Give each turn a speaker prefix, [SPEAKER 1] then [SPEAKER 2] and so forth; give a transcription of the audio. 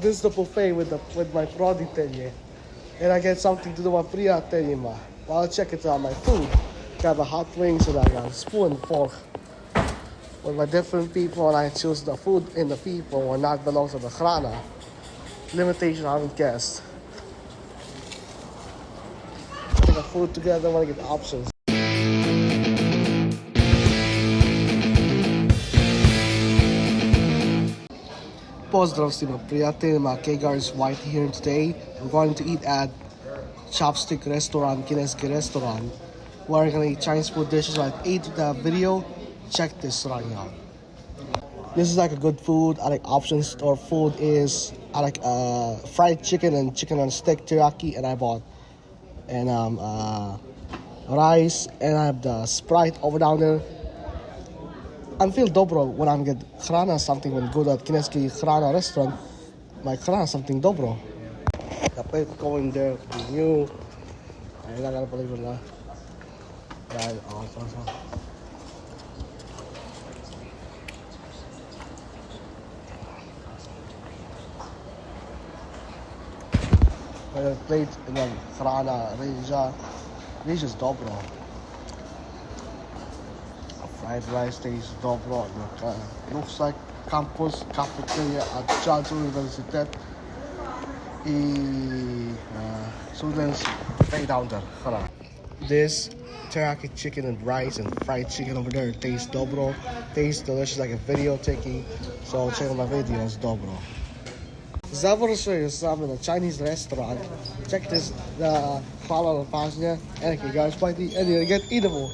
[SPEAKER 1] This is the buffet with my proditelje. And I get something to do with prijateljima. Well, I'll check it out my food. Got the hot wings and I got a spoon and fork. With my different people and I choose the food in the people and not belongs to the hrana. Limitation I haven't guessed. Take the food together when I get options. Pozdrav svima prijateljima, K-Gar is White here today. We're going to eat at Chopstick restaurant, kineski restaurant. We're gonna eat Chinese food dishes. I ate the video. Check this right out. This is like a good food. I like options or food is I like fried chicken and chicken on stick teriyaki, and I bought and rice, and I have the Sprite over down there. I feel dobro when I'm get hrana something when go to kineski hrana restaurant. My hrana something dobro. Kapag going there with you. I'm not gonna believe it now. Right, awesome. I plate and then hrana, rija. Rija is dobro. Fried rice tastes dobro. Looks like campus cafeteria at Charles Universitet. Students pay down there. This teriyaki chicken and rice and fried chicken over there tastes dobro. Tastes delicious like a video taking. So check out my videos, dobro. Završio sam in a Chinese restaurant. Check this, the halal pažnja. And you guys might eat and you get eatable.